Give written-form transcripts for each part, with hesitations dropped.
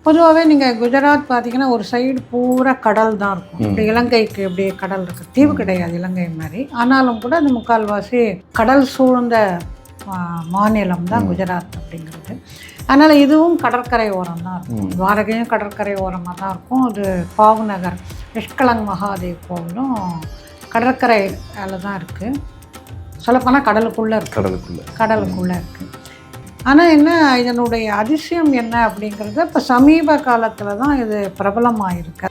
பொதுவாகவே நீங்கள் குஜராத் பார்த்தீங்கன்னா ஒரு சைடு பூரா கடல் தான் இருக்கும். இப்படி இலங்கைக்கு இப்படி கடல் இருக்குது, தீவு கிடையாது இலங்கை மாதிரி. ஆனாலும் கூட அந்த முக்கால்வாசி கடல் சூழ்ந்த மாநிலம் தான் குஜராத் அப்படிங்கிறது. அதனால் இதுவும் கடற்கரை ஓரம் தான் இருக்கும். துவாரகையும் கடற்கரை ஓரமாக தான் இருக்கும். அது பாவ்நகர் நிஷ்கலங் மகாதேவ் கோவிலும் கடற்கரையில் தான் இருக்குது. சொல்லப்போனால் கடலுக்குள்ளே இருக்குது. கடலுக்குள்ளே இருக்குது. ஆனால் என்ன இதனுடைய அதிசயம் என்ன அப்படிங்கிறது இப்போ சமீப காலத்தில் தான் இது பிரபலமாயிருக்கு.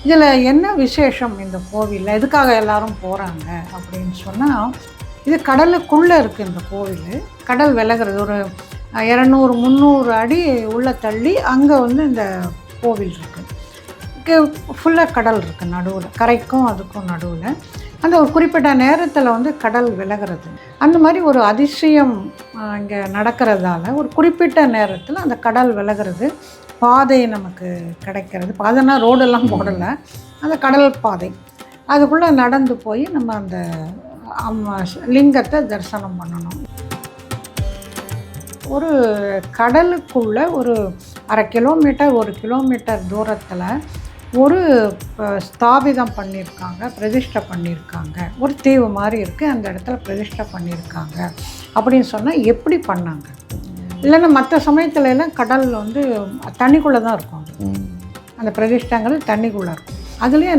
இதில் என்ன விசேஷம் இந்த கோவிலில், எதுக்காக எல்லாரும் போகிறாங்க அப்படின்னு சொன்னால், இது கடலுக்குள்ளே இருக்குது இந்த கோவில். கடல் விலகிறது ஒரு 200-300 அடி உள்ளே தள்ளி அங்கே இந்த கோவில் இருக்குது. ஃபுல்லாக கடல் இருக்குது நடுவில், கரைக்கும் அதுக்கும் நடுவில். அந்த ஒரு குறிப்பிட்ட நேரத்தில் கடல் விலகிறது. அந்த மாதிரி ஒரு அதிசயம் இங்கே நடக்கிறதால ஒரு குறிப்பிட்ட நேரத்தில் அந்த கடல் விலகிறது, பாதை நமக்கு கிடைக்கிறது. பாதைனா ரோடெல்லாம் போடலை, அந்த கடல் பாதை. அதுக்குள்ளே நடந்து போய் நம்ம அந்த லிங்கத்தை தரிசனம் பண்ணணும். ஒரு கடலுக்குள்ளே ஒரு 1/2 கிலோமீட்டர் 1 கிலோமீட்டர் தூரத்தில் ஒரு ஸ்தாபிதம் பண்ணியிருக்காங்க, பிரதிஷ்டை பண்ணியிருக்காங்க. ஒரு தீவு மாதிரி இருக்குது, அந்த இடத்துல பிரதிஷ்டை பண்ணியிருக்காங்க. அப்படின்னு சொன்னால் எப்படி பண்ணாங்க? இல்லைன்னா மற்ற சமயத்துல எல்லாம் கடல் தண்ணிக்குள்ளே தான் இருக்கும். அந்த பிரதிஷ்டங்கள் தண்ணிக்குள்ளே இருக்கும். அதுலேயே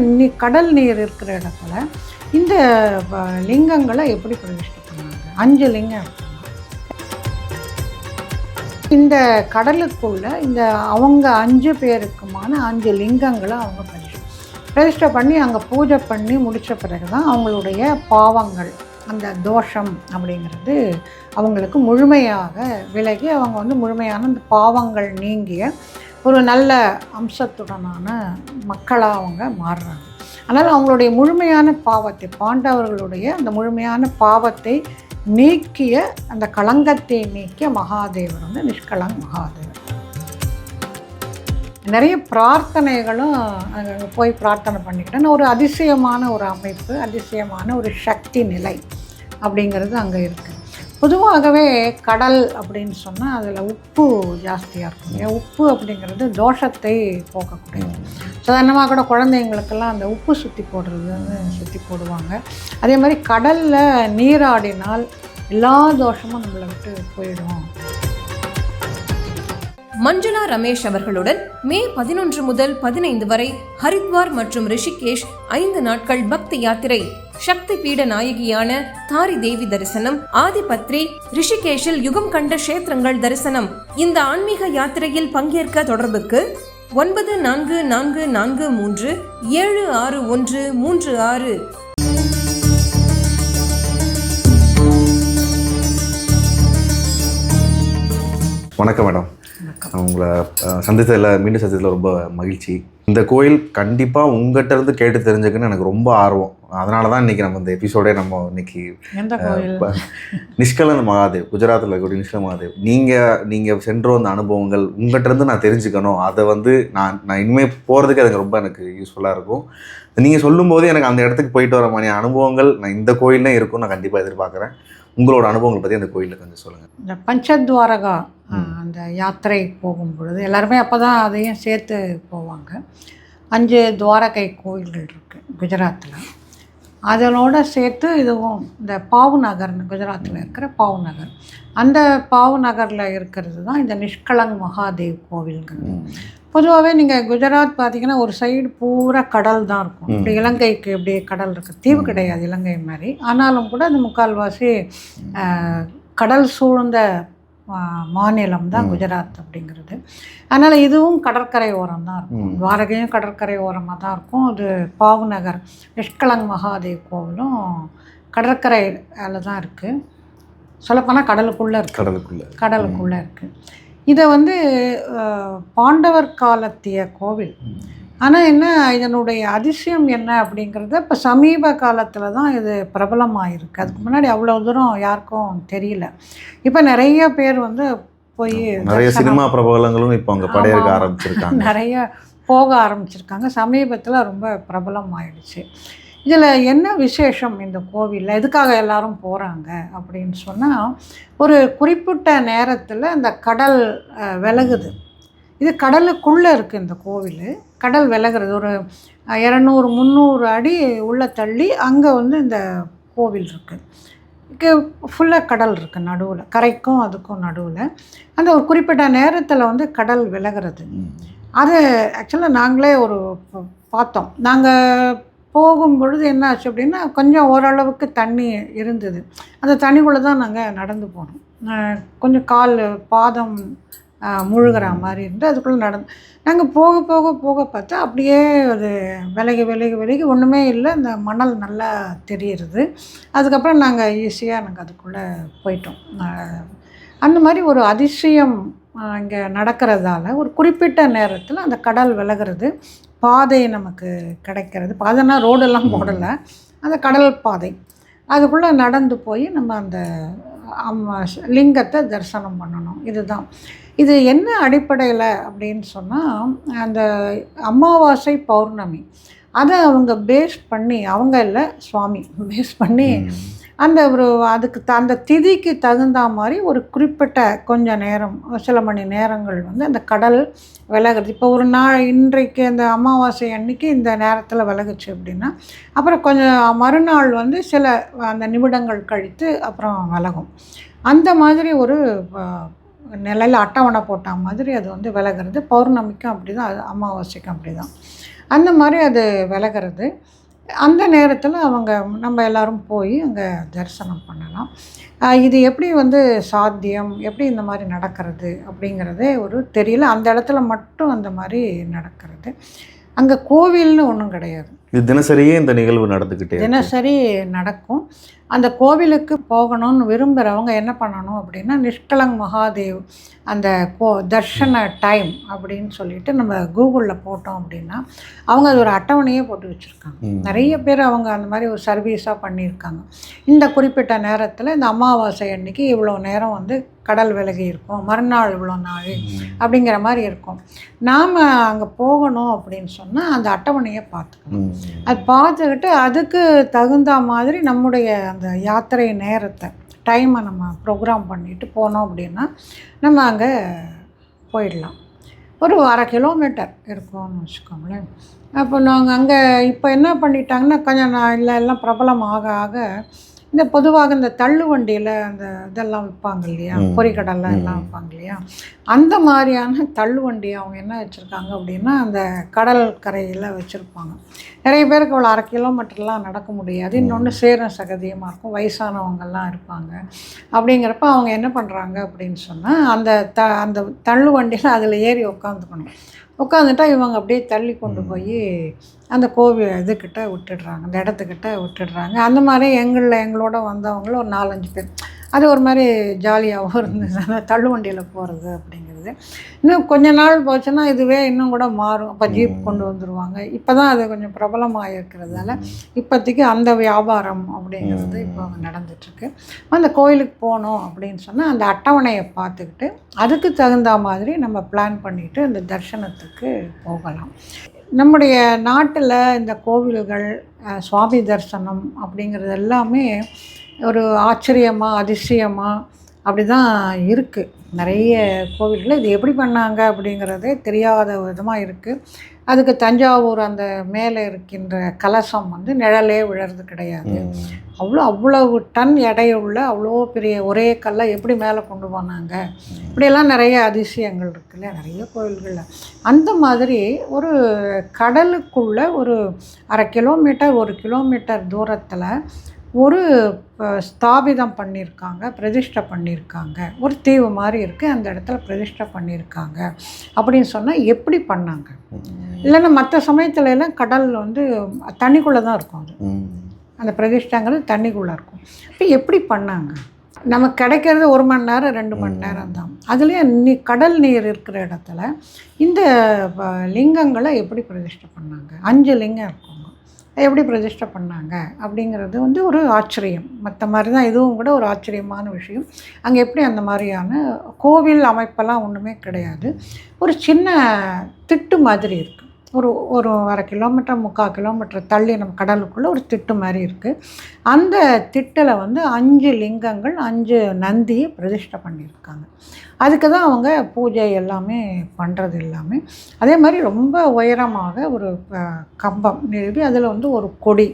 கடல் நீர் இருக்கிற இடத்துல இந்த லிங்கங்களை எப்படி பிரதிஷ்டை பண்ணாங்க? 5 லிங்கம் இருக்கும். இந்த கடலுக்குள்ள இந்த அவங்க 5 பேருக்குமான 5 லிங்கங்களை அவங்க பிரதிஷ்டை பண்ணி அங்கே பூஜை பண்ணி முடித்த பிறகு தான் அவங்களுடைய பாவங்கள், அந்த தோஷம் அப்படிங்கிறது அவங்களுக்கு முழுமையாக விலகி அவங்க முழுமையான அந்த பாவங்கள் நீங்கிய ஒரு நல்ல அம்சத்துடனான மக்களாக அவங்க மாறுறாங்க. அதனால் அவங்களுடைய முழுமையான பாவத்தை, பாண்டவர்களுடைய அந்த முழுமையான பாவத்தை நீக்கிய, அந்த களங்கத்தை நீக்கிய மகாதேவர் நிஷ்கலங் மகாதேவர். நிறைய பிரார்த்தனைகளும் அங்கே போய் பிரார்த்தனை பண்ணிக்கிட்டேன். ஒரு அதிசயமான ஒரு அமைப்பு, அதிசயமான ஒரு சக்தி நிலை அப்படிங்கிறது அங்கே இருக்குது. பொதுவாகவே கடல் அப்படின்னு சொன்னால் அதில் உப்பு ஜாஸ்தியாக இருக்கும். உப்பு அப்படிங்கிறது தோஷத்தை போக்கக்கூடியது. சாதாரணமாக கூட குழந்தைங்களுக்கெல்லாம் அந்த உப்பு சுற்றி சுற்றி போடுவாங்க. அதே மாதிரி கடலில் நீராடினால் எல்லா தோஷமும் நம்மளை விட்டு போயிடும். மஞ்சுளா ரமேஷ் அவர்களுடன் மே 11 முதல் 15 வரை ஹரித்வார் மற்றும் ரிஷிகேஷ் 5 நாட்கள் பக்தி யாத்திரை. சக்தி பீட நாயகியான தாரி தேவி தரிசனம், ஆதிபத்ரி, ரிஷிகேஷில் யுகம் கண்ட கஷேத்திரங்கள் தரிசனம். இந்த ஆன்மீக யாத்திரையில் பங்கேற்க தொடர்புக்கு 9443766136. வணக்கம் மேடம். உங்களை சந்தித்ததில் மீண்டும் சந்தித்ததில் ரொம்ப மகிழ்ச்சி. இந்த கோயில் கண்டிப்பாக உங்கள்கிட்ட இருந்து கேட்டு தெரிஞ்சுக்கன்னு எனக்கு ரொம்ப ஆர்வம். அதனால தான் இன்றைக்கி நம்ம இந்த எபிசோடே நம்ம இன்னைக்கு நிஷ்கலங் மகாதேவ், குஜராத்தில் இருக்கக்கூடிய நிஷ்கலங் மகாதேவ், நீங்கள் சென்று வந்த அனுபவங்கள் உங்கள்கிட்ட இருந்து நான் தெரிஞ்சுக்கணும். அதை நான் இனிமேல் போகிறதுக்கு எனக்கு ரொம்ப யூஸ்ஃபுல்லாக இருக்கும். நீங்கள் சொல்லும்போது எனக்கு அந்த இடத்துக்கு போயிட்டு வர மாதிரி அனுபவங்கள் நான் இந்த கோயிலே இருக்கும்னு நான் கண்டிப்பாக எதிர்பார்க்குறேன். உங்களோட அனுபவங்களை பற்றி அந்த கோயிலில் கொஞ்சம் சொல்லுங்கள். இந்த பஞ்சத்வாரகா அந்த யாத்திரை போகும் பொழுது எல்லாருமே அப்போ தான் அதையும் சேர்த்து போவாங்க. 5 துவாரகை கோயில்கள் இருக்குது குஜராத்தில். அதனோட சேர்த்து இதுவும் இந்த பாவ்நகர்னு குஜராத்தில் இருக்கிற பாவ்நகர், அந்த பாவ்நகரில் இருக்கிறது தான் இந்த நிஷ்கலங் மகாதேவ் கோவில்கள். பொதுவாகவே நீங்கள் குஜராத் பார்த்தீங்கன்னா ஒரு சைடு பூரா கடல் தான் இருக்கும். இப்படி இலங்கைக்கு இப்படி கடல் இருக்குது, தீவு கிடையாது இலங்கை மாதிரி. ஆனாலும் கூட அந்த முக்கால்வாசி கடல் சூழ்ந்த மாநிலம் தான் குஜராத் அப்படிங்கிறது. அதனால் இதுவும் கடற்கரை ஓரம் தான் இருக்கும். துவாரகையும் கடற்கரை ஓரமாக தான் இருக்கும். அது பாவ்நகர் நிஷ்கலங் மகாதேவ் கோவிலும் கடற்கரையில் தான் இருக்குது. சொல்லப்போனால் கடலுக்குள்ளே இருக்குது. கடலுக்குள்ளே இருக்குது. இதை பாண்டவர் காலத்திய கோவில். ஆனால் என்ன இதனுடைய அதிசயம் என்ன அப்படிங்கிறது இப்போ சமீப காலத்தில் தான் இது பிரபலமாயிருக்கு. அதுக்கு முன்னாடி அவ்வளோ தூரம் யாருக்கும் தெரியல. இப்போ நிறைய பேர் போய் நிறைய சினிமா பிரபலங்களும் இப்போ அங்கே படையெடுக்க ஆரம்பிச்சிருக்காங்க, நிறைய போக ஆரம்பிச்சிருக்காங்க. சமீபத்தில் ரொம்ப பிரபலம் ஆயிடுச்சு. இதில் என்ன விசேஷம் இந்த கோவிலில், எதுக்காக எல்லாரும் போகிறாங்க அப்படின்னு சொன்னால், ஒரு குறிப்பிட்ட நேரத்தில் அந்த கடல் விலகுது. இது கடலுக்குள்ளே இருக்குது இந்த கோவில். கடல் விலகிறது ஒரு 200 300 அடி உள்ளே தள்ளி அங்கே வந்து இந்த கோவில் இருக்குது. ஃபுல்லாக கடல் இருக்குது நடுவில், கரைக்கும் அதுக்கும் நடுவில். அந்த ஒரு குறிப்பிட்ட நேரத்தில் வந்து கடல் விலகிறது. அது ஆக்சுவலாக நாங்களே ஒரு பார்த்தோம். நாங்கள் போகும்பொழுது என்ன ஆச்சு அப்படின்னா, கொஞ்சம் ஓரளவுக்கு தண்ணி இருந்தது. அந்த தண்ணிக்குள்ளே தான் நாங்கள் நடந்து போனோம். கொஞ்சம் கால் பாதம் முழுகிற மாதிரி இருந்து அதுக்குள்ளே நாங்கள் போக போக போக பார்த்தா அப்படியே அது விலகி விலகி விலகி ஒன்றுமே இல்லை. அந்த மணல் நல்லா தெரியுறது. அதுக்கப்புறம் நாங்கள் ஈஸியாக நாங்கள் அதுக்குள்ளே போயிட்டோம். அந்த மாதிரி ஒரு அதிசயம் இங்கே நடக்கிறதால ஒரு குறிப்பிட்ட நேரத்தில் அந்த கடல் விலகிறது, பாதை நமக்கு கிடைக்கிறது. பாதைனா ரோடெல்லாம் போடலை, அந்த கடல் பாதை. அதுக்குள்ளே நடந்து போய் நம்ம அந்த லிங்கத்தை தரிசனம் பண்ணணும். இதுதான் இது என்ன அடிப்படையில் அப்படின்னு சொன்னால், அந்த அமாவாசை பௌர்ணமி அதை அவங்க பேஸ் பண்ணி, அவங்க இல்லை சுவாமி பேஸ் பண்ணி அந்த ஒரு அதுக்கு அந்த திதிக்கு தகுந்த மாதிரி ஒரு குறிப்பிட்ட கொஞ்சம் நேரம், சில மணி நேரங்கள் வந்து அந்த கடல் விலகுறது. இப்போ ஒரு நாள் இன்றைக்கு அந்த அமாவாசை அன்னைக்கு இந்த நேரத்தில் விலகுச்சு அப்படின்னா, அப்புறம் கொஞ்சம் மறுநாள் வந்து சில அந்த நிமிடங்கள் கழித்து அப்புறம் விலகும். அந்த மாதிரி ஒரு நிலையில் அட்டவணை போட்ட மாதிரி அது வந்து விலகிறது. பௌர்ணமிக்கும் அப்படி தான், அது அமாவாசைக்கும் அப்படி தான். அந்த மாதிரி அது விலகிறது. அந்த நேரத்தில் நம்ம எல்லோரும் போய் அங்கே தரிசனம் பண்ணலாம். இது எப்படி வந்து சாத்தியம், எப்படி இந்த மாதிரி நடக்கிறது அப்படிங்கிறதே ஒரு தெரியல. அந்த இடத்துல மட்டும் அந்த மாதிரி நடக்கிறது. அங்கே கோவில்னு ஒன்றும் கிடையாது. இது தினசரியே இந்த நிகழ்வு நடந்துக்கிட்டே தினசரி நடக்கும். அந்த கோவிலுக்கு போகணும்னு விரும்புகிறவங்க என்ன பண்ணணும் அப்படின்னா, நிஷ்கலங் மகாதேவ் அந்த தர்ஷன டைம் அப்படின்னு சொல்லிட்டு நம்ம கூகுளில் போட்டோம் அப்படின்னா, அவங்க அது ஒரு அட்டவணையே போட்டு வச்சுருக்காங்க. நிறைய பேர் அவங்க அந்த மாதிரி ஒரு சர்வீஸாக பண்ணியிருக்காங்க. இந்த குறிப்பிட்ட நேரத்தில் இந்த அமாவாசை அன்னைக்கு இவ்வளோ நேரம் வந்து கடல் விலகி இருக்கும், மறுநாள் இவ்வளோ நாள் அப்படிங்கிற மாதிரி இருக்கும். நாம் அங்கே போகணும் அப்படின்னு சொன்னால் அந்த அட்டவணையை பார்த்துக்கணும். அது பார்த்துக்கிட்டு அதுக்கு தகுந்த மாதிரி நம்முடைய அந்த யாத்திரை நேரத்தை டைமை நம்ம ப்ரோக்ராம் பண்ணிவிட்டு போனோம் அப்படின்னா நம்ம அங்கே போயிடலாம். ஒரு 1/2 கிலோமீட்டர் இருக்கும்னு வச்சுக்கோங்களேன். அப்போ நாங்கள் அங்கே இப்போ என்ன பண்ணிட்டாங்கன்னா, கொஞ்சம் எல்லாம் பிரபலம் ஆக ஆக இந்த பொதுவாக இந்த தள்ளு வண்டியில் அந்த இதெல்லாம் விற்பாங்க இல்லையா, பொரிக்கடலாம் எல்லாம் விற்பாங்க இல்லையா, அந்த மாதிரியான தள்ளு வண்டி அவங்க என்ன வச்சுருக்காங்க அப்படின்னா, அந்த கடல் கரையில் வச்சுருப்பாங்க. நிறைய பேருக்கு அவ்வளோ 1/2 கிலோமீட்டர்லாம் நடக்க முடியாது. இன்னொன்று சேரும் சகதியமாக இருக்கும், வயசானவங்கள்லாம் இருப்பாங்க. அப்படிங்கிறப்ப அவங்க என்ன பண்ணுறாங்க அப்படின்னு சொன்னால், அந்த தள்ளு வண்டியில் அதில் ஏறி உட்காந்துட்டா இவங்க அப்படியே தள்ளி கொண்டு போய் அந்த கோவில் இதுக்கிட்ட விட்டுடுறாங்க, அந்த இடத்துக்கிட்ட விட்டுடுறாங்க. அந்த மாதிரி எங்களோட வந்தவங்களும் ஒரு 4-5 பேர். அது ஒரு மாதிரி ஜாலியாகவும் இருந்தது அந்த தள்ளுவண்டியில் போகிறது அப்படிங்கிறது. இன்னும் கொஞ்ச நாள் போச்சுன்னா இதுவே இன்னும் கூட மாறும். அப்போ ஜீப் கொண்டு வந்துடுவாங்க. இப்போ தான் அது கொஞ்சம் பிரபலமாக இருக்கிறதால இப்போதைக்கு அந்த வியாபாரம் அப்படிங்கிறது இப்போ நடந்துட்டுருக்கு. அந்த கோயிலுக்கு போகணும் அப்படின்னு சொன்னால் அந்த அட்டவணையை பார்த்துக்கிட்டு அதுக்கு தகுந்த மாதிரி நம்ம பிளான் பண்ணிவிட்டு அந்த தரிசனத்துக்கு போகலாம். நம்முடைய நாட்டில் இந்த கோவில்கள், சுவாமி தரிசனம் அப்படிங்கிறது எல்லாமே ஒரு ஆச்சரியமாக, அதிசயமாக அப்படி தான் இருக்குது. நிறைய கோவில்கள் இது எப்படி பண்ணாங்க அப்படிங்கிறதே தெரியாத விதமாக இருக்குது. அதுக்கு தஞ்சாவூர் அந்த மேலே இருக்கின்ற கலசம் வந்து நிழலே விழறது கிடையாது. அவ்வளவு டன் எடையுள்ள அவ்வளோ பெரிய ஒரே கல்லை எப்படி மேலே கொண்டு போனாங்க, இப்படியெல்லாம் நிறைய அதிசயங்கள் இருக்குல்ல நிறைய கோவில்களில். அந்த மாதிரி ஒரு கடலுக்குள்ளே ஒரு 1/2 கிலோமீட்டர் 1 கிலோமீட்டர் தூரத்தில் ஒரு ஸ்தாபிதம் பண்ணியிருக்காங்க, பிரதிஷ்டை பண்ணியிருக்காங்க. ஒரு தீவு மாதிரி இருக்குது, அந்த இடத்துல பிரதிஷ்டை பண்ணியிருக்காங்க அப்படின்னு சொன்னால் எப்படி பண்ணாங்க? இல்லைன்னா மற்ற சமயத்துல எல்லாம் கடல் வந்து தண்ணிக்குள்ளே தான் இருக்கும். அந்த பிரதிஷ்டைங்கிறது தண்ணிக்குள்ளே இருக்கும். இப்போ எப்படி பண்ணாங்க? நமக்கு கிடைக்கிறது 1 மணி நேரம் 2 மணி நேரம் தான். அதுலேயே கடல் நீர் இருக்கிற இடத்துல இந்த லிங்கங்களை எப்படி பிரதிஷ்டை பண்ணாங்க? 5 லிங்கம் இருக்கும், எப்படி பிரதிஷ்டை பண்ணாங்க அப்படிங்கிறது வந்து ஒரு ஆச்சரியம். மற்ற மாதிரி தான் இதுவும் கூட ஒரு ஆச்சரியமான விஷயம். அங்கே எப்படி அந்த மாதிரியான கோவில் அமைப்பெல்லாம் ஒன்றுமே கிடையாது. ஒரு சின்ன திட்டு மாதிரி இருக்குது. ஒரு ஒரு 1/2 கிலோமீட்டர் 3/4 கிலோமீட்டர் தள்ளி நம்ம கடலுக்குள்ளே ஒரு திட்டு மாதிரி இருக்குது. அந்த திட்டில் வந்து 5 லிங்கங்கள் 5 நந்தியை பிரதிஷ்டை பண்ணியிருக்காங்க. அதுக்கு தான் அவங்க பூஜை எல்லாமே பண்ணுறது எல்லாமே. அதே மாதிரி ரொம்ப உயரமாக ஒரு கம்பம் நிறுவி அதில் வந்து ஒரு கொடி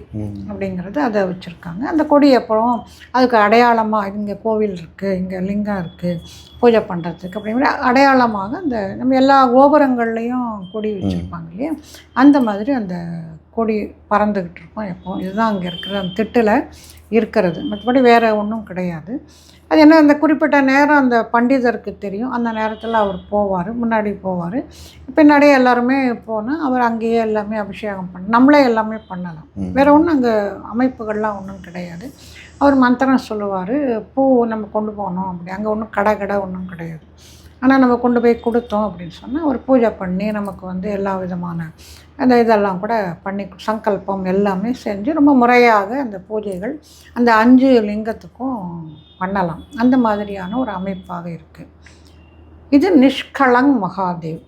அப்படிங்கிறது அதை வச்சுருக்காங்க. அந்த கொடி அப்புறம் அதுக்கு அடையாளமாக இங்கே கோவில் இருக்குது, இங்கே லிங்கம் இருக்குது பூஜை பண்ணுறதுக்கு அப்படிங்கிற அடையாளமாக அந்த நம்ம எல்லா கோபுரங்கள்லேயும் கொடி வச்சுருப்பாங்க இல்லையா, அந்த மாதிரி அந்த கொடி பறந்துக்கிட்டு இருக்கோம் எப்போவும். இதுதான் அங்கே இருக்கிற அந்த திட்டில் இருக்கிறது. மற்றபடி வேறு ஒன்றும் கிடையாது. அது என்ன, அந்த குறிப்பிட்ட நேரம் அந்த பண்டிதருக்கு தெரியும். அந்த நேரத்தில் அவர் போவார், முன்னாடி போவார், பின்னாடியே எல்லாருமே போனால் அவர் அங்கேயே எல்லாமே அபிஷேகம் நம்மளே எல்லாமே பண்ணலாம். வேறு ஒன்றும் அங்கே அமைப்புகள்லாம் ஒன்றும் கிடையாது. அவர் மந்திரம் சொல்லுவார், பூ நம்ம கொண்டு போகணும் அப்படி. அங்கே ஒன்றும் கடை ஒன்றும் கிடையாது. ஆனால் நம்ம கொண்டு போய் கொடுத்தோம் அப்படின்னு சொன்னால் அவர் பூஜை பண்ணி நமக்கு வந்து எல்லா விதமான அந்த இதெல்லாம் கூட பண்ணி சங்கல்பம் எல்லாமே செஞ்சு ரொம்ப முறையாக அந்த பூஜைகள் அந்த 5 லிங்கத்துக்கும் பண்ணலாம். அந்த மாதிரியான ஒரு அமைப்பாக இருக்குது. இது நிஷ்கலங் மகாதேவ்.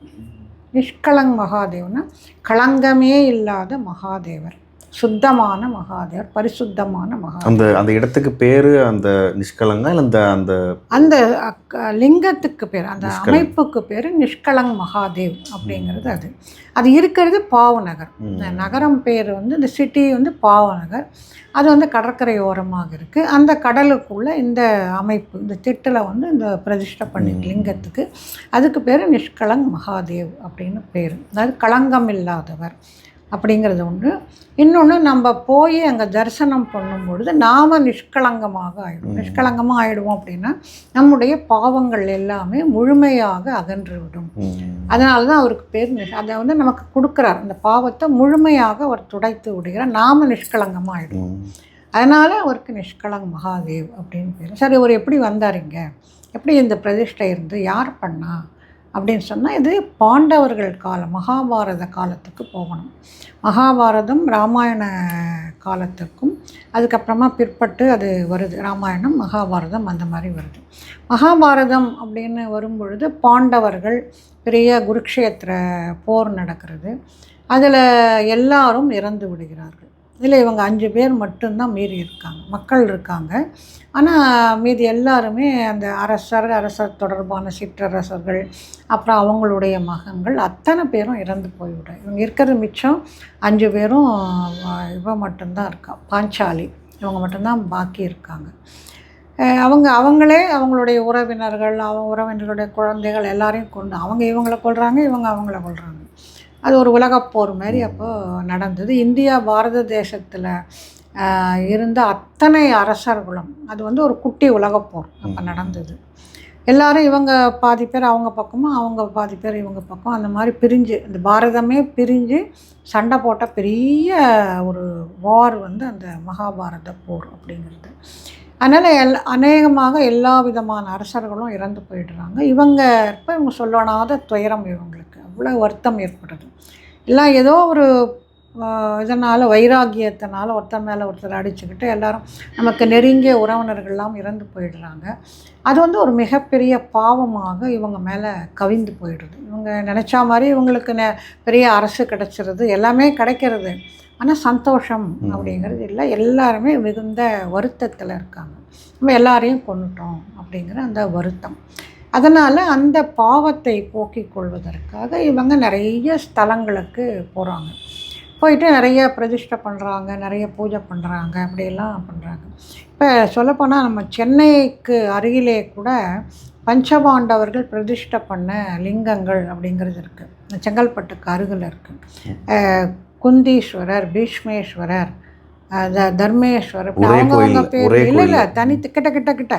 நிஷ்கலங் மகாதேவ்னா களங்கமே இல்லாத மகாதேவர், சுத்தமான மகாதேவர், பரிசுத்தமான மகாதேவர். அந்த இடத்துக்கு பேர் அந்த நிஷ்கலங்கா இல்லை அந்த அந்த லிங்கத்துக்கு பேர், அந்த அமைப்புக்கு பேர் நிஷ்கலங் மகாதேவ் அப்படிங்கிறது. அது இருக்கிறது பாவநகர். இந்த நகரம் பேர் வந்து இந்த சிட்டி வந்து பாவநகர். அது வந்து கடற்கரை ஓரமாக இருக்குது. அந்த கடலுக்குள்ளே இந்த அமைப்பு இந்த திட்டில் வந்து இந்த பிரதிஷ்டை பண்ணி லிங்கத்துக்கு அதுக்கு பேர் நிஷ்கலங் மகாதேவ் அப்படின்னு பேர். அதாவது களங்கம் இல்லாதவர் அப்படிங்கிறது ஒன்று. இன்னொன்று, நம்ம போய் அங்கே தரிசனம் பண்ணும்பொழுது நாம் நிஷ்கலங்கமாக ஆகிடுவோம். நிஷ்கலங்கமாக ஆகிடுவோம் அப்படின்னா நம்முடைய பாவங்கள் எல்லாமே முழுமையாக அகன்றுவிடும். அதனால தான் அவருக்கு பேர் அதை வந்து நமக்கு கொடுக்குறார். அந்த பாவத்தை முழுமையாக அவர் துடைத்து விடுகிறார். நாம் நிஷ்கலங்கமாக ஆகிடுவோம். அதனால் அவருக்கு நிஷ்கலங் மகாதேவ் அப்படின்னு பேர். சரி, அவர் எப்படி வந்தாருங்க, எப்படி இந்த பிரதிஷ்டை இருந்து யார் பண்ணா அப்படின்னு சொன்னால், இது பாண்டவர்கள் காலம், மகாபாரத காலத்துக்கு போகணும். மகாபாரதம் ராமாயண காலத்துக்கும் அதுக்கப்புறமா பிற்பட்டு அது வருது. ராமாயணம் மகாபாரதம் அந்த மாதிரி வருது. மகாபாரதம் அப்படின்னு வரும்பொழுது பாண்டவர்கள் பெரிய குருக்ஷேத்திர போர் நடக்கிறது. அதில் எல்லாரும் இறந்து விடுகிறார்கள். இதில் இவங்க 5 பேர் மட்டும்தான் மீறி இருக்காங்க, மக்கள் இருக்காங்க. ஆனால் மீதி எல்லாருமே அந்த அரசர் தொடர்பான சிற்றரசர்கள், அப்புறம் அவங்களுடைய மகன்கள் அத்தனை பேரும் இறந்து போய்விட. இவங்க இருக்கிறது மிச்சம் 5 பேரும். இவ மட்டும்தான் இருக்கா, பாஞ்சாலி. இவங்க மட்டும்தான் பாக்கி இருக்காங்க. அவங்களே அவங்களுடைய உறவினர்களுடைய குழந்தைகள் எல்லாரையும் கொண்டு இவங்களை கொல்றாங்க, இவங்க அவங்கள கொல்றாங்க. அது ஒரு உலகப்போர் மாதிரி அப்போது நடந்தது. இந்தியா பாரத தேசத்தில் இருந்த அத்தனை அரசர்களும், அது வந்து ஒரு குட்டி உலகப்போர் அப்போ நடந்தது. எல்லாரும் இவங்க பாதி பேர் அவங்க பக்கமும், அவங்க பாதி பேர் இவங்க பக்கம், அந்த மாதிரி பிரிஞ்சு இந்த பாரதமே பிரிஞ்சு சண்டை போட்ட பெரிய ஒரு வார் வந்து அந்த மகாபாரத போர் அப்படிங்கிறது. அதனால் அநேகமாக எல்லா விதமான அரசர்களும் இறந்து போயிடுறாங்க. இவங்க சொல்லணாத துயரம், இவங்களுக்கு அவ்வளோ வருத்தம் ஏற்படுது. எல்லாம் ஏதோ ஒரு இதனால் வைராகியத்தினால ஒருத்தர் மேலே ஒருத்தர் அடிச்சுக்கிட்டு எல்லாரும் நமக்கு நெருங்கிய உறவினர்கள்லாம் இறந்து போயிடுறாங்க. அது வந்து ஒரு மிகப்பெரிய பாவமாக இவங்க மேலே கவிந்து போயிடுது. இவங்க நினச்சா மாதிரி இவங்களுக்கு பெரிய அரசு கிடச்சிருது, எல்லாமே கிடைக்கிறது. ஆனால் சந்தோஷம் அப்படிங்கிறது இல்லை. எல்லாருமே மிகுந்த வருத்தத்தில் இருக்காங்க. நம்ம எல்லாரையும் கொண்டுட்டோம் அப்படிங்கிற அந்த வருத்தம். அதனால் அந்த பாவத்தை போக்கிக் கொள்வதற்காக இவங்க நிறைய ஸ்தலங்களுக்கு போகிறாங்க. போயிட்டு நிறைய பிரதிஷ்டை பண்ணுறாங்க, நிறைய பூஜை பண்ணுறாங்க, அப்படியெல்லாம் பண்ணுறாங்க. இப்போ சொல்லப்போனால் நம்ம சென்னைக்கு அருகிலே கூட பஞ்சபாண்டவர்கள் பிரதிஷ்டை பண்ண லிங்கங்கள் அப்படிங்கிறது இருக்குது. செங்கல்பட்டுக்கு அருகில் இருக்குது. குந்தீஸ்வரர், பீஷ்மேஸ்வரர், தர்மேஸ்வரர், அவங்க பேர் இல்லை தனித்து கிட்ட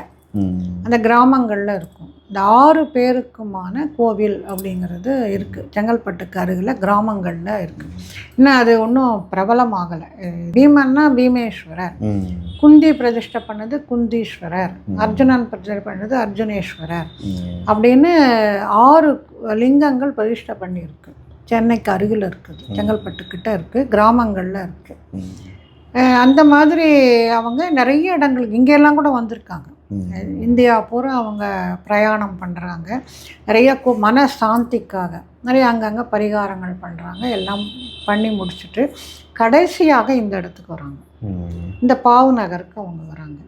அந்த கிராமங்களில் இருக்கும். இந்த 6 பேருக்குமான கோவில் அப்படிங்கிறது இருக்குது. செங்கல்பட்டுக்கு அருகில் கிராமங்களில் இருக்குது. இன்னும் அது ஒன்றும் பிரபலமாகலை. பீமன்னா பீமேஸ்வரர், குந்தி பிரதிஷ்டை பண்ணது குந்தீஸ்வரர், அர்ஜுனன் பிரதிஷ்டை பண்ணது அர்ஜுனேஸ்வரர் அப்படின்னு 6 லிங்கங்கள் பிரதிஷ்டை பண்ணியிருக்கு. சென்னைக்கு அருகில் இருக்குது, செங்கல்பட்டுக்கிட்ட இருக்குது, கிராமங்களில் இருக்குது. அந்த மாதிரி அவங்க நிறைய இடங்களுக்கு இங்கெல்லாம் கூட வந்திருக்காங்க. இந்தியா பூரா அவங்க பிரயாணம் பண்ணுறாங்க. நிறைய மன சாந்திக்காக நிறைய அங்கங்கே பரிகாரங்கள் பண்ணுறாங்க. எல்லாம் பண்ணி முடிச்சுட்டு கடைசியாக இந்த இடத்துக்கு வராங்க. இந்த பாவு நகருக்கு அவங்க வராங்க.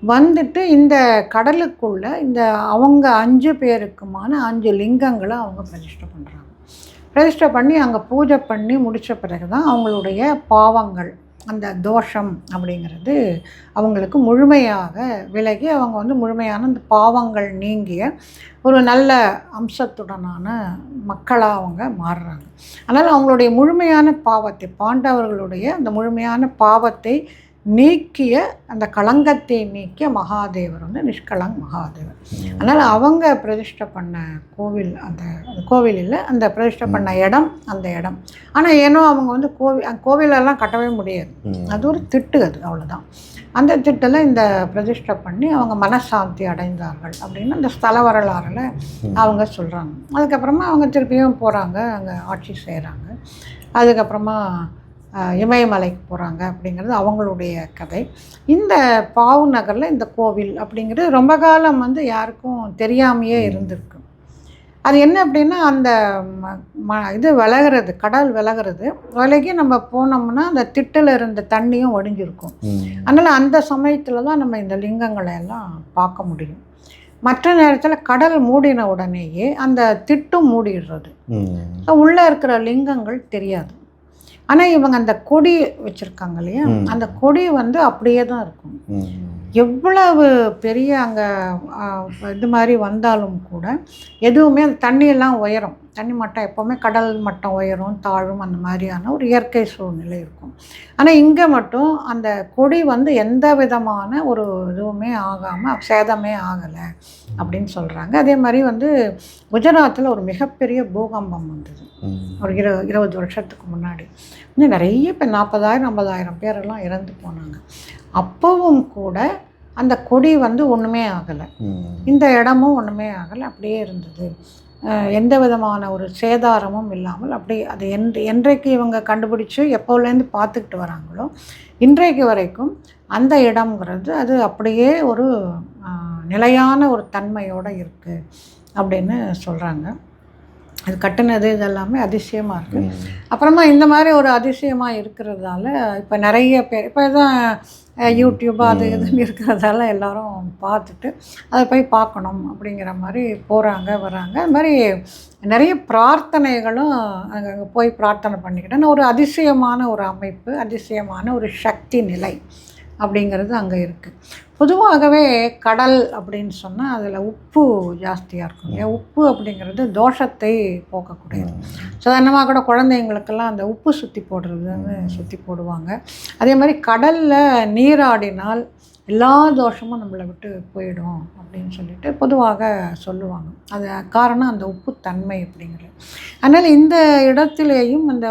வந்துட்டு இந்த கடலுக்குள்ளே இந்த அவங்க 5 பேருக்குமான 5 லிங்கங்களை அவங்க பிரதிஷ்டை பண்ணுறாங்க. பிரதிஷ்டை பண்ணி அங்கே பூஜை பண்ணி முடித்த பிறகு தான் அவங்களுடைய பாவங்கள், அந்த தோஷம் அப்படிங்கிறது அவங்களுக்கு முழுமையாக விலகி அவங்க வந்து முழுமையான அந்த பாவங்கள் நீங்கிய ஒரு நல்ல அம்சத்துடனான மக்களாக அவங்க மாறுறாங்க. அதனால் அவங்களுடைய முழுமையான பாவத்தை, பாண்டவர்களுடைய அந்த முழுமையான பாவத்தை நீக்கிய, அந்த களங்கத்தை நீக்கிய மகாதேவர் வந்து நிஷ்கலங் மகாதேவர். அதனால் அவங்க பிரதிஷ்டை பண்ண கோவில், அந்த கோவில் இல்லை, அந்த பிரதிஷ்டை பண்ண இடம் அந்த இடம். ஆனால் ஏனோ அவங்க வந்து கோவிலெல்லாம் கட்டவே முடியாது, அது ஒரு திட்டு, அது அவ்வளோதான். அந்த திட்டில் இந்த பிரதிஷ்டை பண்ணி அவங்க மனசாந்தி அடைந்தார்கள் அப்படின்னு அந்த ஸ்தல வரலாறில் அவங்க சொல்கிறாங்க. அதுக்கப்புறமா அவங்க திருப்பியும் போகிறாங்க, அங்கே ஆட்சி செய்கிறாங்க. அதுக்கப்புறமா இமயமலைக்கு போகிறாங்க அப்படிங்கிறது அவங்களுடைய கதை. இந்த பாவு நகரில் இந்த கோவில் அப்படிங்கிறது ரொம்ப காலம் வந்து யாருக்கும் தெரியாமையே இருந்திருக்கு. அது என்ன அப்படின்னா, அந்த இது விலகிறது, கடல் விலகிறது, விலகி நம்ம போனோம்னா அந்த திட்டில் இருந்த தண்ணியும் ஒடிஞ்சிருக்கும். அதனால் அந்த சமயத்தில் தான் நம்ம இந்த லிங்கங்களை எல்லாம் பார்க்க முடியும். மற்ற நேரத்தில் கடல் மூடின உடனேயே அந்த திட்டும் மூடிடுறது, உள்ளே இருக்கிற லிங்கங்கள் தெரியாது. ஆனால் இவங்க அந்த கொடி வச்சுருக்காங்க இல்லையா, அந்த கொடி வந்து அப்படியே தான் இருக்கும். எவ்வளவு பெரிய அங்கே இது மாதிரி வந்தாலும் கூட எதுவுமே அந்த தண்ணியெல்லாம் உயரும், தண்ணி மட்டம் எப்போவுமே கடல் மட்டம் உயரும் தாழும், அந்த மாதிரியான ஒரு இயற்கை சூழ்நிலை இருக்கும். ஆனால் இங்கே மட்டும் அந்த கொடி வந்து எந்த விதமான ஒரு இதுவுமே ஆகாமல், சேதமே ஆகலை அப்படின்னு சொல்கிறாங்க. அதே மாதிரி வந்து குஜராத்தில் ஒரு மிகப்பெரிய பூகம்பம் வந்தது ஒரு 20 வருஷத்துக்கு முன்னாடி. இன்னும் நிறைய பேர் 40,000-50,000 பேரெல்லாம் இறந்து போனாங்க. அப்போவும் கூட அந்த கொடி வந்து ஒன்றுமே ஆகலை, இந்த இடமும் ஒன்றுமே ஆகலை, அப்படியே இருந்தது. எந்த விதமான ஒரு சேதாரமும் இல்லாமல் அப்படி அது என்றைக்கு இவங்க கண்டுபிடிச்சி எப்போலேருந்து பார்த்துக்கிட்டு வராங்களோ இன்றைக்கு வரைக்கும் அந்த இடம்ங்கிறது அது அப்படியே ஒரு நிலையான ஒரு தன்மையோடு இருக்குது அப்படின்னு சொல்கிறாங்க. அது கட்டினது இதெல்லாமே அதிசயமாக இருக்குது. அப்புறமா இந்த மாதிரி ஒரு அதிசயமாக இருக்கிறதால இப்போ நிறைய பேர், இப்போ தான் யூடியூப் அது இதுன்னு இருக்கிறதால எல்லோரும் பார்த்துட்டு அதை போய் பார்க்கணும் அப்படிங்கிற மாதிரி போகிறாங்க வராங்க. அது மாதிரி நிறைய பிரார்த்தனைகளும் அங்கே போய் பிரார்த்தனை பண்ணிக்கிட்டேன். ஒரு அதிசயமான ஒரு அமைப்பு, அதிசயமான ஒரு சக்தி நிலை அப்படிங்கிறது அங்கே இருக்குது. பொதுவாகவே கடல் அப்படின்னு சொன்னால் அதில் உப்பு ஜாஸ்தியாக இருக்கும். ஏன் உப்பு அப்படிங்கிறது தோஷத்தை போக்கக்கூடியது. சாதாரணமாக கூட குழந்தைங்களுக்கெல்லாம் அந்த உப்பு சுற்றி போடுறதுன்னு சுற்றி போடுவாங்க. அதே மாதிரி கடலில் நீராடினால் எல்லா தோஷமும் நம்மளை விட்டு போயிடும் அப்படின்னு சொல்லிட்டு பொதுவாக சொல்லுவாங்க. அது காரணம் அந்த உப்புத்தன்மை அப்படிங்கிறது. அதனால் இந்த இடத்துலேயும் அந்த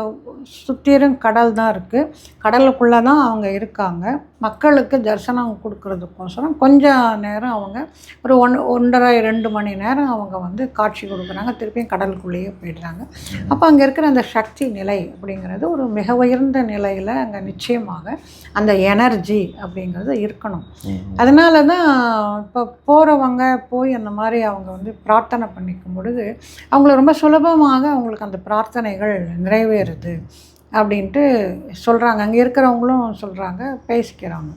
சுற்றிலும் கடல் தான் இருக்குது, கடலுக்குள்ளே தான் அவங்க இருக்காங்க. மக்களுக்கு தரிசனம் கொடுக்கறதுக்கோசரம் கொஞ்சம் நேரம் அவங்க ஒரு 1.5-2 மணி நேரம் அவங்க வந்து காட்சி கொடுக்குறாங்க, திருப்பியும் கடலுக்குள்ளேயே போயிடுறாங்க. அப்போ அங்கே இருக்கிற அந்த சக்தி நிலை அப்படிங்கிறது ஒரு மிக உயர்ந்த நிலையில் அங்கே நிச்சயமாக அந்த எனர்ஜி அப்படிங்கிறது இருக்கணும். அதனால தான் இப்போ போகிறவங்க போய் அந்த மாதிரி அவங்க வந்து பிரார்த்தனை பண்ணிக்கும் பொழுது அவங்கள ரொம்ப சுலபமாக அவங்களுக்கு அந்த பிரார்த்தனைகள் நிறைவேறுது அப்படின்ட்டு சொல்கிறாங்க. அங்கே இருக்கிறவங்களும் சொல்கிறாங்க, பேசிக்கிறாங்க.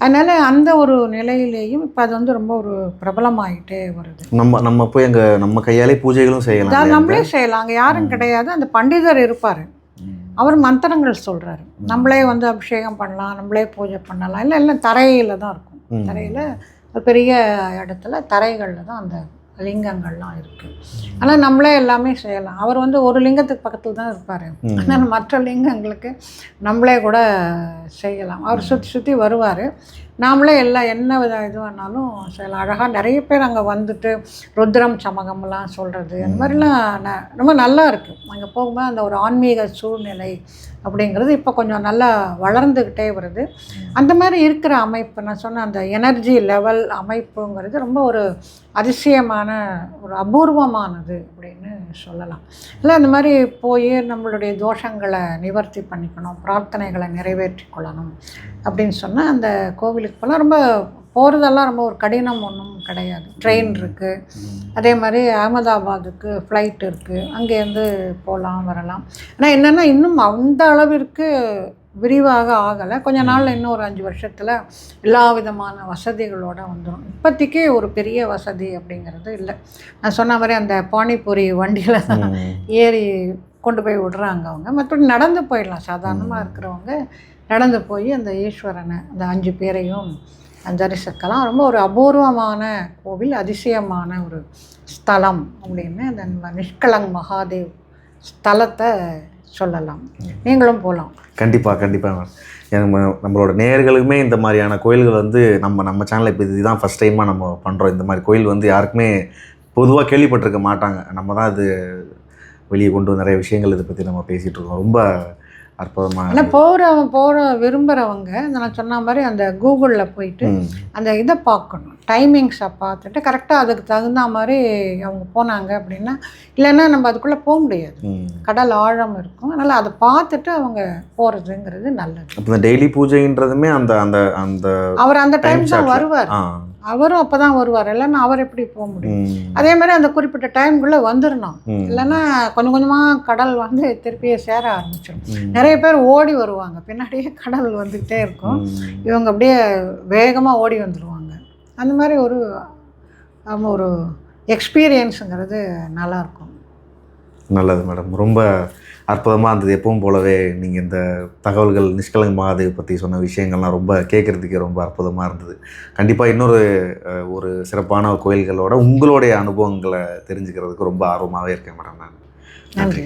அதனால் அந்த ஒரு நிலையிலேயும் இப்போ அது வந்து ரொம்ப ஒரு பிரபலமாகிட்டே வருது. நம்ம போய் அங்கே நம்ம கையாலே பூஜைகளும் செய்யலாம், அது நம்மளே செய்யலாம். அங்கே யாரும் கிடையாது, அந்த பண்டிதர் இருப்பார், அவர் மந்திரங்கள் சொல்கிறாரு. நம்மளே வந்து அபிஷேகம் பண்ணலாம், நம்மளே பூஜை பண்ணலாம். இல்லை எல்லாம் தரையில் தான் இருக்கும், தரையில் பெரிய இடத்துல தரைகளில் தான் அந்த லிங்கங்கள்லாம் இருக்குது. ஆனால் நம்மளே எல்லாமே செய்யலாம். அவர் வந்து ஒரு லிங்கத்துக்கு பக்கத்தில் தான் இருப்பார், ஆனால் மற்ற லிங்கங்களுக்கு நம்மளே கூட செய்யலாம். அவர் சுற்றி சுற்றி வருவார், நாமளே எல்லாம் என்ன வித இது வேணாலும் செய்யலாம். அழகாக நிறைய பேர் அங்கே வந்துட்டு ருத்ரம் சமகம்லாம் சொல்கிறது, அந்த மாதிரிலாம் ரொம்ப நல்லா இருக்குது. அங்கே போகும்போது அந்த ஒரு ஆன்மீக சூழ்நிலை அப்படிங்கிறது இப்போ கொஞ்சம் நல்லா வளர்ந்துக்கிட்டே வருது. அந்த மாதிரி இருக்கிற அமைப்பு, நான் சொன்ன அந்த எனர்ஜி லெவல் அமைப்புங்கிறது ரொம்ப ஒரு அதிசயமான ஒரு அபூர்வமானது அப்படின்னு சொல்லலாம். இல்லை அந்த மாதிரி போய் நம்மளுடைய தோஷங்களை நிவர்த்தி பண்ணிக்கணும், பிரார்த்தனைகளை நிறைவேற்றி கொள்ளணும் அப்படின்னு சொன்னால் அந்த கோவிலுக்கு போனால் ரொம்ப போகிறதெல்லாம் ரொம்ப ஒரு கடினம் ஒன்றும் கிடையாது. ட்ரெயின் இருக்குது, அதே மாதிரி அகமதாபாத்துக்கு ஃப்ளைட் இருக்குது, அங்கேருந்து போகலாம் வரலாம். ஆனால் என்னென்னா இன்னும் அந்த அளவிற்கு விரிவாக ஆகலை. கொஞ்ச நாளில் இன்னும் ஒரு 5 வருஷத்தில் எல்லா விதமான வசதிகளோடு வந்துடும். இப்போதைக்கு ஒரு பெரிய வசதி அப்படிங்கிறது இல்லை. நான் சொன்ன மாதிரி அந்த பானிபூரி வண்டியில் ஏறி கொண்டு போய் விடுறாங்க அவங்க. மற்றபடி நடந்து போயிடலாம். சாதாரணமாக இருக்கிறவங்க நடந்து போய் அந்த ஈஸ்வரனை அந்த 5 பேரையும் தரிசிக்கலாம். ரொம்ப ஒரு அபூர்வமான கோவில், அதிசயமான ஒரு ஸ்தலம் அப்படின்னு அந்த நிஷ்கலங் மகாதேவ் ஸ்தலத்தை சொல்லலாம். நீங்களும் போகலாம். கண்டிப்பாக நம்மளோட நேயர்களுக்குமே இந்த மாதிரியான கோயில்கள் வந்து நம்ம சேனலில் இப்போ இதுதான் ஃபஸ்ட் டைமாக நம்ம பண்ணுறோம். இந்த மாதிரி கோயில் வந்து யாருக்குமே பொதுவாக கேள்விப்பட்டிருக்க மாட்டாங்க. நம்ம தான் இது வெளியே கொண்டு வந்து நிறைய விஷயங்கள் இதை பற்றி நம்ம பேசிகிட்டு இருக்கோம். ரொம்ப அற்புதமாக. ஆனால் போகிற விரும்புகிறவங்க நான் சொன்ன மாதிரி அந்த கூகுளில் போயிட்டு அந்த இதை பார்க்கணும், டைமிங்ஸை பார்த்துட்டு கரெக்டாக அதுக்கு தகுந்த மாதிரி அவங்க போனாங்க அப்படின்னா, இல்லைன்னா நம்ம அதுக்குள்ளே போக முடியாது, கடல் ஆழம் இருக்கும். அதனால் அதை பார்த்துட்டு அவங்க போகிறதுங்கிறது நல்லது. அப்போ டெய்லி பூஜைன்றதுமே அந்த அந்த அந்த அவர் அந்த டைம் தான் வருவார், அவரும் அப்போ தான் வருவார். இல்லைன்னா அவர் எப்படி போக முடியும்? அதே மாதிரி அந்த குறிப்பிட்ட டைமுக்குள்ளே வந்துடணும். இல்லைன்னா கொஞ்சம் கொஞ்சமாக கடல் வந்து திருப்பியே சேர ஆரம்பிச்சிடும். நிறைய பேர் ஓடி வருவாங்க, பின்னாடியே கடல் வந்துக்கிட்டே இருக்கும், இவங்க அப்படியே வேகமாக ஓடி வந்துடுவாங்க. அந்த மாதிரி ஒரு எக்ஸ்பீரியன்ஸுங்கிறது நல்லாயிருக்கும். நல்லது மேடம், ரொம்ப அற்புதமாக இருந்தது. எப்பவும் போலவே நீங்கள் இந்த தகவல்கள் நிஷ்கலங் மகாதேவ் பற்றி சொன்ன விஷயங்கள்லாம் ரொம்ப கேட்குறதுக்கே ரொம்ப அற்புதமாக இருந்தது. கண்டிப்பாக இன்னொரு ஒரு சிறப்பான கோயில்களோட உங்களுடைய அனுபவங்களை தெரிஞ்சுக்கிறதுக்கு ரொம்ப ஆர்வமாகவே இருக்கேன் மேடம். நான் நன்றி.